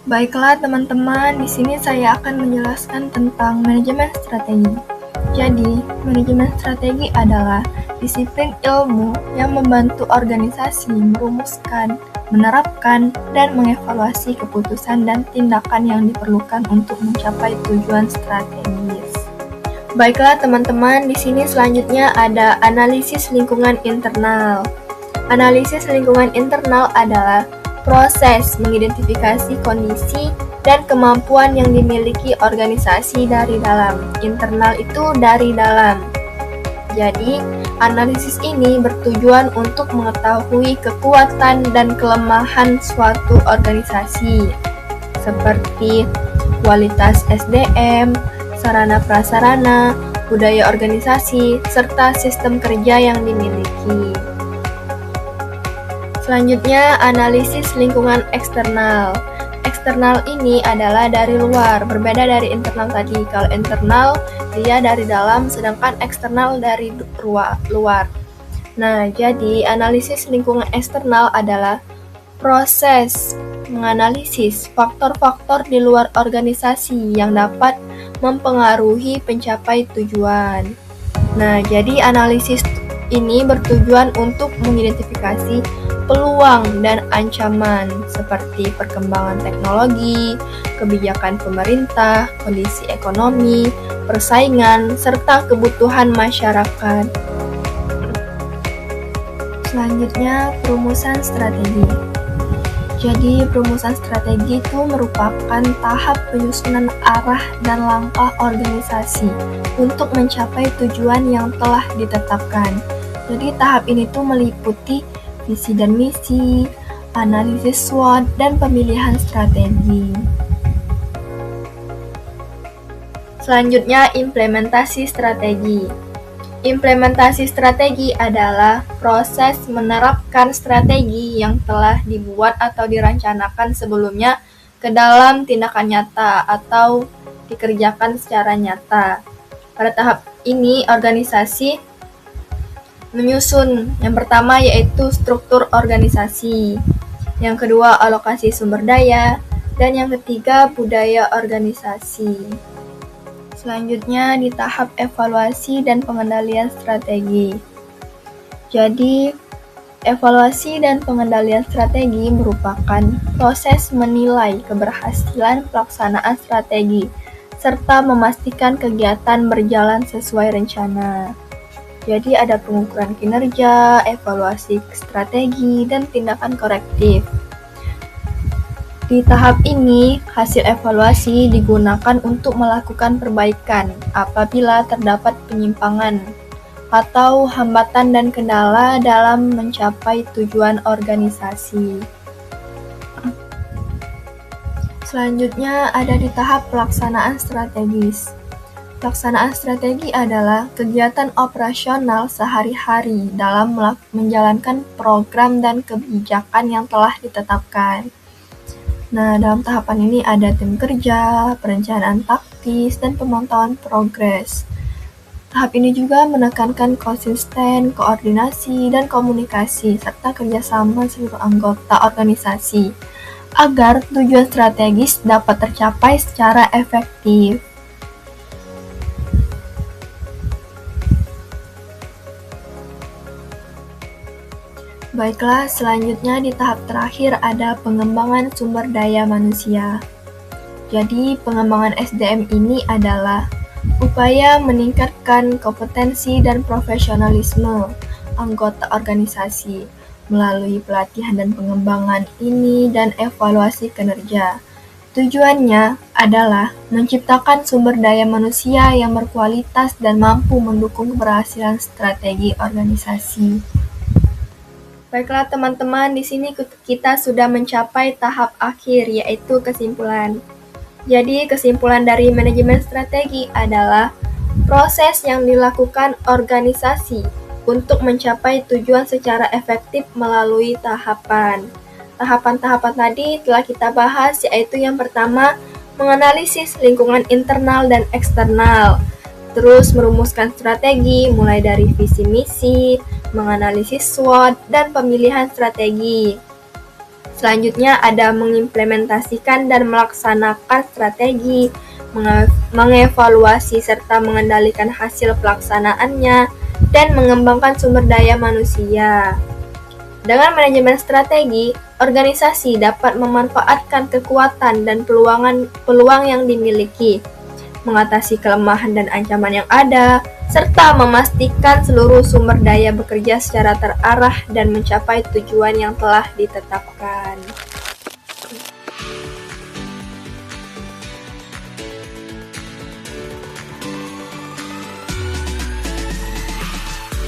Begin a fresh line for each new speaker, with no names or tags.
Baiklah teman-teman, di sini saya akan menjelaskan tentang manajemen strategi. Jadi, manajemen strategi adalah disiplin ilmu yang membantu organisasi merumuskan, menerapkan, dan mengevaluasi keputusan dan tindakan yang diperlukan untuk mencapai tujuan strategis. Baiklah teman-teman, di sini selanjutnya ada analisis lingkungan internal. Analisis lingkungan internal adalah proses mengidentifikasi kondisi dan kemampuan yang dimiliki organisasi dari dalam. Internal itu dari dalam. Jadi, analisis ini bertujuan untuk mengetahui kekuatan dan kelemahan suatu organisasi, seperti kualitas SDM, sarana prasarana, budaya organisasi, serta sistem kerja yang dimiliki. Selanjutnya, analisis lingkungan eksternal. Eksternal ini adalah dari luar, berbeda dari internal tadi. Kalau internal, dia dari dalam, sedangkan eksternal dari luar. Nah, jadi analisis lingkungan eksternal adalah proses menganalisis faktor-faktor di luar organisasi yang dapat mempengaruhi pencapai tujuan. Nah, jadi analisis ini bertujuan untuk mengidentifikasi peluang dan ancaman seperti perkembangan teknologi, kebijakan pemerintah, kondisi ekonomi, persaingan, serta kebutuhan masyarakat. Selanjutnya, perumusan strategi. Jadi, perumusan strategi itu merupakan tahap penyusunan arah dan langkah organisasi untuk mencapai tujuan yang telah ditetapkan. Jadi, tahap ini tuh meliputi visi dan misi, analisis SWOT, dan pemilihan strategi. Selanjutnya, implementasi strategi. Implementasi strategi adalah proses menerapkan strategi yang telah dibuat atau dirancanakan sebelumnya ke dalam tindakan nyata atau dikerjakan secara nyata. Pada tahap ini, organisasi menyusun yang pertama yaitu struktur organisasi, yang kedua alokasi sumber daya, dan yang ketiga budaya organisasi. Selanjutnya di tahap evaluasi dan pengendalian strategi. Jadi, evaluasi dan pengendalian strategi merupakan proses menilai keberhasilan pelaksanaan strategi serta memastikan kegiatan berjalan sesuai rencana. Jadi ada pengukuran kinerja, evaluasi strategi, dan tindakan korektif. Di tahap ini, hasil evaluasi digunakan untuk melakukan perbaikan apabila terdapat penyimpangan atau hambatan dan kendala dalam mencapai tujuan organisasi. Selanjutnya ada di tahap pelaksanaan strategis. Pelaksanaan strategi adalah kegiatan operasional sehari-hari dalam menjalankan program dan kebijakan yang telah ditetapkan. Nah, dalam tahapan ini ada tim kerja, perencanaan taktis, dan pemantauan progres. Tahap ini juga menekankan konsisten, koordinasi, dan komunikasi, serta kerjasama seluruh anggota organisasi, agar tujuan strategis dapat tercapai secara efektif. Baiklah, selanjutnya di tahap terakhir ada pengembangan sumber daya manusia. Jadi, pengembangan SDM ini adalah upaya meningkatkan kompetensi dan profesionalisme anggota organisasi melalui pelatihan dan pengembangan ini dan evaluasi kinerja. Tujuannya adalah menciptakan sumber daya manusia yang berkualitas dan mampu mendukung keberhasilan strategi organisasi. Baiklah teman-teman, di sini kita sudah mencapai tahap akhir, yaitu kesimpulan. Jadi, kesimpulan dari manajemen strategi adalah proses yang dilakukan organisasi untuk mencapai tujuan secara efektif melalui tahapan. Tahapan-tahapan tadi telah kita bahas, yaitu yang pertama, menganalisis lingkungan internal dan eksternal. Terus merumuskan strategi mulai dari visi misi, menganalisis SWOT, dan pemilihan strategi. Selanjutnya ada mengimplementasikan dan melaksanakan strategi, mengevaluasi serta mengendalikan hasil pelaksanaannya, dan mengembangkan sumber daya manusia. Dengan manajemen strategi, organisasi dapat memanfaatkan kekuatan dan peluang yang dimiliki, mengatasi kelemahan dan ancaman yang ada, serta memastikan seluruh sumber daya bekerja secara terarah dan mencapai tujuan yang telah ditetapkan.